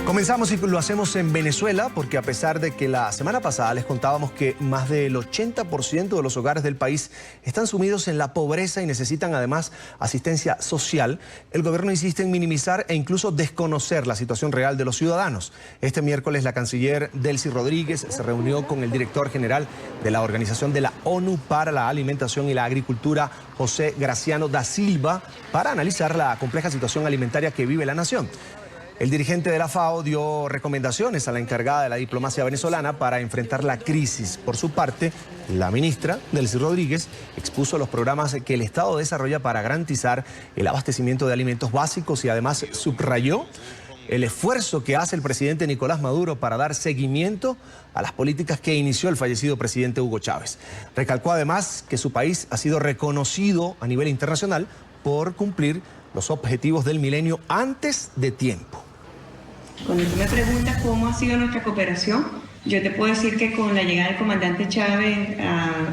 Comenzamos y lo hacemos en Venezuela porque a pesar de que la semana pasada les contábamos que más del 80% de los hogares del país están sumidos en la pobreza y necesitan además asistencia social, el gobierno insiste en minimizar e incluso desconocer la situación real de los ciudadanos. Este miércoles la canciller Delcy Rodríguez se reunió con el director general de la Organización de la ONU para la Alimentación y la Agricultura, José Graciano da Silva, para analizar la compleja situación alimentaria que vive la nación. El dirigente de la FAO dio recomendaciones a la encargada de la diplomacia venezolana para enfrentar la crisis. Por su parte, la ministra Delcy Rodríguez expuso los programas que el Estado desarrolla para garantizar el abastecimiento de alimentos básicos y además subrayó el esfuerzo que hace el presidente Nicolás Maduro para dar seguimiento a las políticas que inició el fallecido presidente Hugo Chávez. Recalcó además que su país ha sido reconocido a nivel internacional por cumplir los objetivos del milenio antes de tiempo. Cuando tú me preguntas cómo ha sido nuestra cooperación, yo te puedo decir que con la llegada del comandante Chávez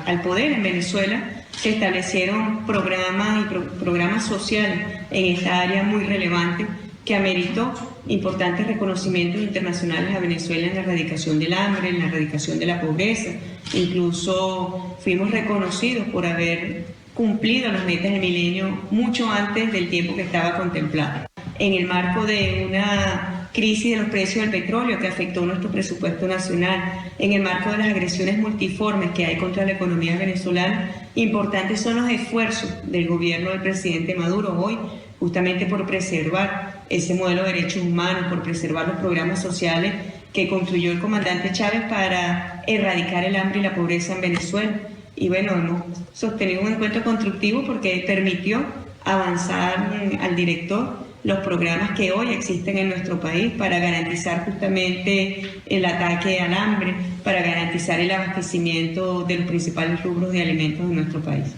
al poder en Venezuela, se establecieron programas sociales en esta área muy relevante que ameritó importantes reconocimientos internacionales a Venezuela en la erradicación del hambre, en la erradicación de la pobreza. Incluso fuimos reconocidos por haber cumplido las metas del milenio mucho antes del tiempo que estaba contemplado. En el marco de una crisis de los precios del petróleo que afectó nuestro presupuesto nacional, en el marco de las agresiones multiformes que hay contra la economía venezolana, importantes son los esfuerzos del gobierno del presidente Maduro hoy, justamente por preservar ese modelo de derechos humanos, por preservar los programas sociales que construyó el comandante Chávez para erradicar el hambre y la pobreza en Venezuela. Y bueno, hemos sostenido un encuentro constructivo porque permitió avanzar al director los programas que hoy existen en nuestro país para garantizar justamente el ataque al hambre, para garantizar el abastecimiento de los principales rubros de alimentos de nuestro país.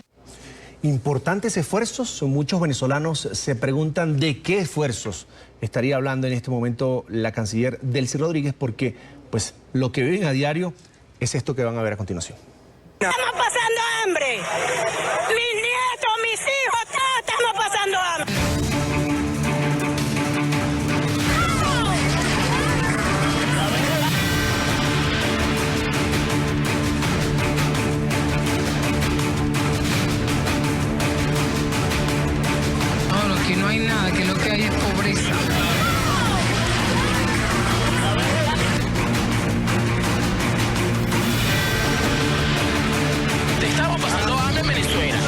Importantes esfuerzos. Muchos venezolanos se preguntan de qué esfuerzos estaría hablando en este momento la canciller Delcy Rodríguez, porque pues lo que viven a diario es esto que van a ver a continuación. Estamos pasando hambre. Mis nietos, mis hijos, todos estamos pasando hambre. No, aquí no hay nada, que lo que hay es pobreza. Estamos pasando hambre en Venezuela.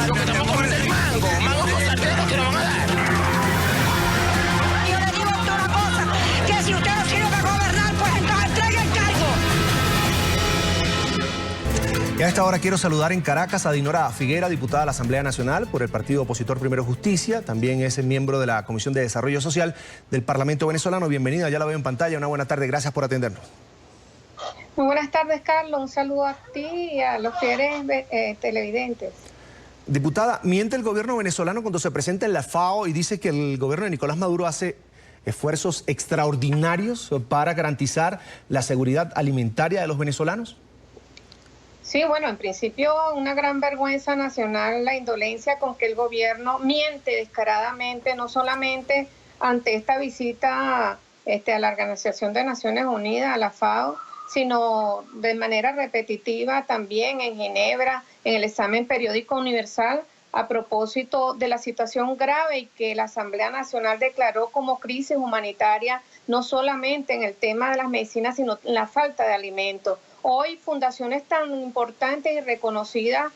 Lo que estamos comiendo es mango con sartenes que nos van a dar. Yo le digo a usted una cosa, que si usted no sirve para gobernar, pues entonces entregue el cargo. Y a esta hora quiero saludar en Caracas a Dinora Figuera, diputada de la Asamblea Nacional por el partido opositor Primero Justicia. También es miembro de la Comisión de Desarrollo Social del Parlamento venezolano. Bienvenida, ya la veo en pantalla. Una buena tarde, gracias por atendernos. Muy buenas tardes, Carlos. Un saludo a ti y a los fieles televidentes. Diputada, miente el gobierno venezolano cuando se presenta en la FAO y dice que el gobierno de Nicolás Maduro hace esfuerzos extraordinarios para garantizar la seguridad alimentaria de los venezolanos. Sí, bueno, en principio una gran vergüenza nacional la indolencia con que el gobierno miente descaradamente, no solamente ante esta visita a la Organización de Naciones Unidas, a la FAO, sino de manera repetitiva también en Ginebra, en el examen periódico universal, a propósito de la situación grave y que la Asamblea Nacional declaró como crisis humanitaria, no solamente en el tema de las medicinas, sino en la falta de alimentos. Hoy fundaciones tan importantes y reconocidas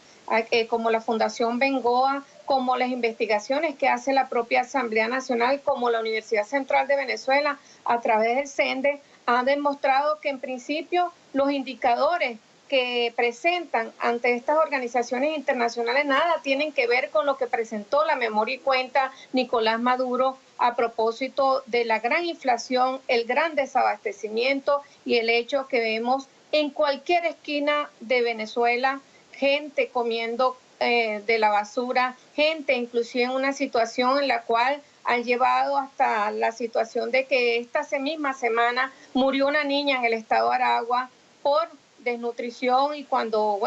como la Fundación Bengoa, como las investigaciones que hace la propia Asamblea Nacional, como la Universidad Central de Venezuela, a través del CENDE, han demostrado que en principio los indicadores que presentan ante estas organizaciones internacionales nada tienen que ver con lo que presentó la memoria y cuenta Nicolás Maduro a propósito de la gran inflación, el gran desabastecimiento y el hecho que vemos en cualquier esquina de Venezuela, gente comiendo de la basura, gente inclusive en una situación en la cual han llevado hasta la situación de que esta misma semana murió una niña en el estado de Aragua por desnutrición y cuando,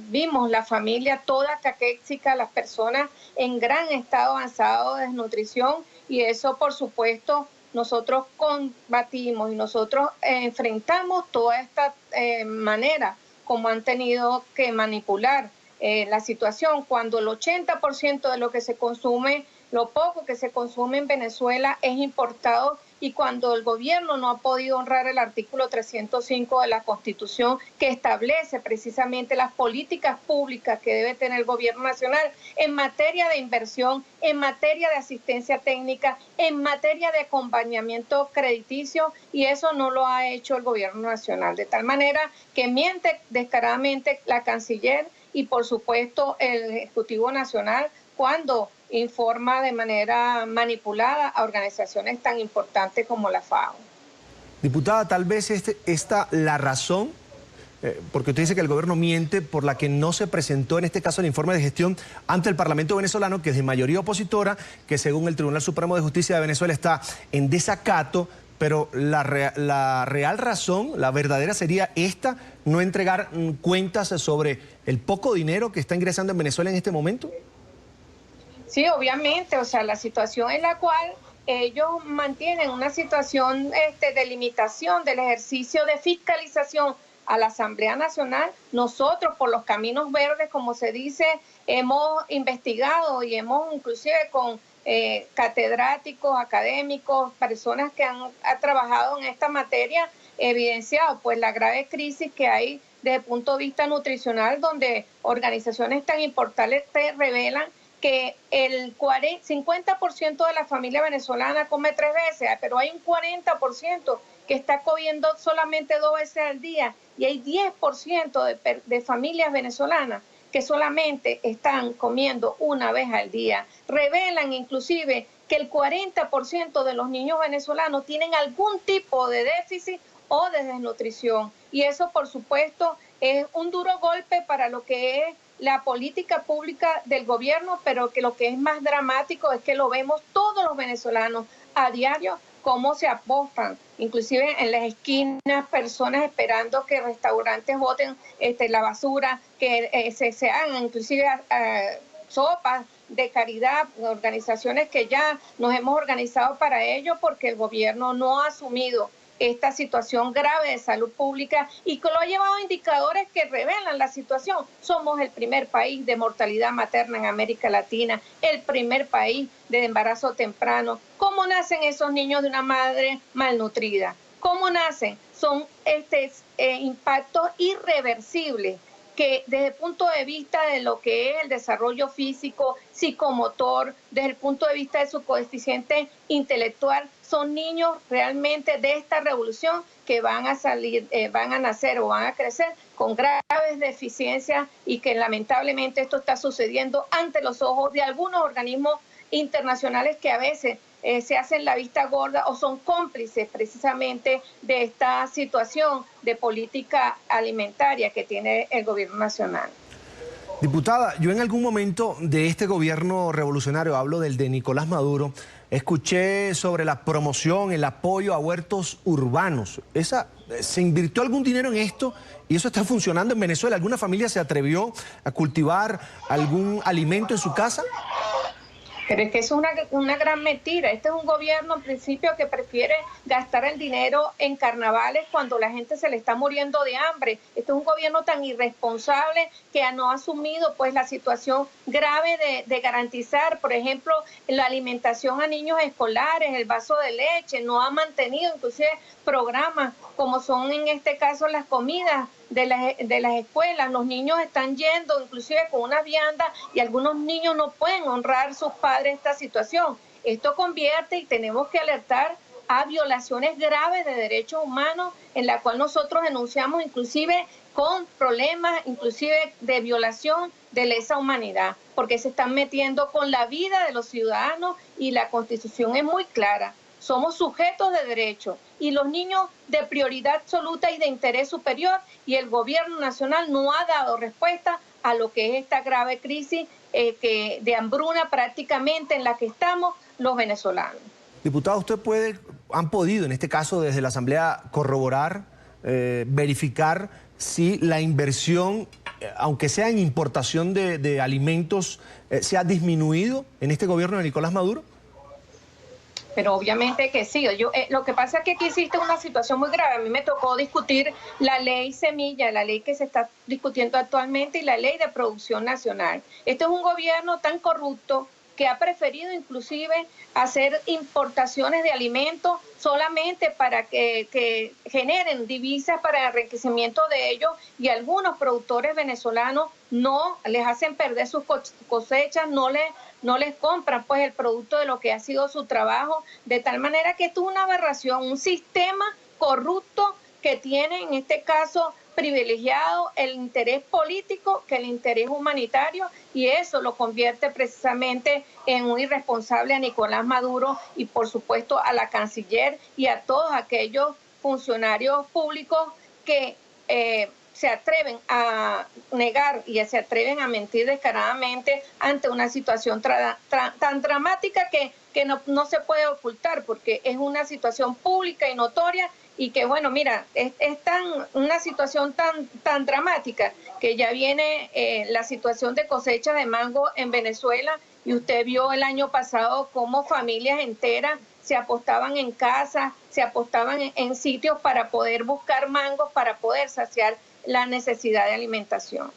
vimos la familia toda caquéxica, las personas en gran estado avanzado de desnutrición y eso, por supuesto, nosotros combatimos y nosotros enfrentamos toda esta manera como han tenido que manipular la situación, cuando el 80% de lo que se consume, lo poco que se consume en Venezuela es importado, y cuando el gobierno no ha podido honrar el artículo 305 de la Constitución, que establece precisamente las políticas públicas que debe tener el gobierno nacional en materia de inversión, en materia de asistencia técnica, en materia de acompañamiento crediticio, y eso no lo ha hecho el gobierno nacional, de tal manera que miente descaradamente la canciller y por supuesto el Ejecutivo Nacional cuando informa de manera manipulada a organizaciones tan importantes como la FAO. Diputada, tal vez esta la razón, porque usted dice que el gobierno miente, por la que no se presentó en este caso el informe de gestión ante el Parlamento venezolano, que es de mayoría opositora, que según el Tribunal Supremo de Justicia de Venezuela está en desacato, pero la real razón, la verdadera sería esta, no entregar cuentas sobre el poco dinero que está ingresando en Venezuela en este momento. Sí, obviamente, o sea, la situación en la cual ellos mantienen una situación de limitación del ejercicio de fiscalización a la Asamblea Nacional. Nosotros, por los caminos verdes, como se dice, hemos investigado y hemos inclusive con catedráticos, académicos, personas que han trabajado en esta materia, evidenciado pues la grave crisis que hay desde el punto de vista nutricional, donde organizaciones tan importantes revelan que el 50% de la familia venezolana come 3 veces, pero hay un 40% que está comiendo solamente 2 veces al día, y hay 10% de familias venezolanas que solamente están comiendo 1 vez al día. Revelan inclusive que el 40% de los niños venezolanos tienen algún tipo de déficit o de desnutrición, y eso por supuesto es un duro golpe para lo que es la política pública del gobierno, pero que lo que es más dramático es que lo vemos todos los venezolanos a diario, cómo se apostan, inclusive en las esquinas, personas esperando que restaurantes boten la basura, que se hagan inclusive sopas de caridad, organizaciones que ya nos hemos organizado para ello, porque el gobierno no ha asumido esta situación grave de salud pública y que lo ha llevado a indicadores que revelan la situación. Somos el primer país de mortalidad materna en América Latina, el primer país de embarazo temprano. ¿Cómo nacen esos niños de una madre malnutrida? ¿Cómo nacen? Son impactos irreversibles que desde el punto de vista de lo que es el desarrollo físico, psicomotor, desde el punto de vista de su coeficiente intelectual, son niños realmente de esta revolución que van a salir, van a nacer o van a crecer con graves deficiencias, y que lamentablemente esto está sucediendo ante los ojos de algunos organismos internacionales que a veces se hacen la vista gorda o son cómplices precisamente de esta situación de política alimentaria que tiene el gobierno nacional. Diputada, yo en algún momento de este gobierno revolucionario, hablo del de Nicolás Maduro, escuché sobre la promoción, el apoyo a huertos urbanos. ¿Se invirtió algún dinero en esto y eso está funcionando en Venezuela? ¿Alguna familia se atrevió a cultivar algún alimento en su casa? Pero es que es una gran mentira. Este es un gobierno en principio que prefiere gastar el dinero en carnavales cuando la gente se le está muriendo de hambre. Este es un gobierno tan irresponsable que no ha asumido pues la situación grave de garantizar, por ejemplo, la alimentación a niños escolares, el vaso de leche. No ha mantenido inclusive programas como son en este caso las comidas de las escuelas. Los niños están yendo inclusive con una vianda y algunos niños no pueden honrar a sus padres esta situación. Esto convierte, y tenemos que alertar, a violaciones graves de derechos humanos, en la cual nosotros denunciamos inclusive con problemas inclusive de violación de lesa humanidad, porque se están metiendo con la vida de los ciudadanos, y la Constitución es muy clara. Somos sujetos de derecho y los niños de prioridad absoluta y de interés superior, y el gobierno nacional no ha dado respuesta a lo que es esta grave crisis de hambruna prácticamente en la que estamos los venezolanos. Diputado, han podido en este caso desde la Asamblea corroborar, verificar si la inversión, aunque sea en importación de alimentos, se ha disminuido en este gobierno de Nicolás Maduro. Pero obviamente que sí. Lo que pasa es que aquí existe una situación muy grave. A mí me tocó discutir la ley Semilla, la ley que se está discutiendo actualmente, y la ley de producción nacional. Este es un gobierno tan corrupto que ha preferido inclusive hacer importaciones de alimentos solamente para que generen divisas para el enriquecimiento de ellos, y algunos productores venezolanos no les hacen perder sus cosechas, no les compran pues el producto de lo que ha sido su trabajo, de tal manera que esto es una aberración, un sistema corrupto que tiene en este caso privilegiado el interés político que el interés humanitario, y eso lo convierte precisamente en un irresponsable a Nicolás Maduro y por supuesto a la canciller y a todos aquellos funcionarios públicos que se atreven a negar y se atreven a mentir descaradamente ante una situación tan dramática que no se puede ocultar, porque es una situación pública y notoria, y que bueno, mira, es una situación tan dramática que ya viene la situación de cosecha de mango en Venezuela, y usted vio el año pasado cómo familias enteras se apostaban en casas, se apostaban en sitios para poder buscar mangos, para poder saciar la necesidad de alimentación.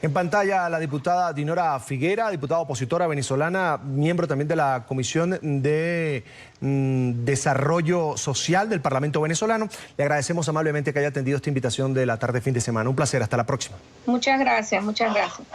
En pantalla la diputada Dinora Figuera, diputada opositora venezolana, miembro también de la Comisión de Desarrollo Social del Parlamento venezolano. Le agradecemos amablemente que haya atendido esta invitación de la tarde fin de semana. Un placer, hasta la próxima. Muchas gracias, muchas gracias.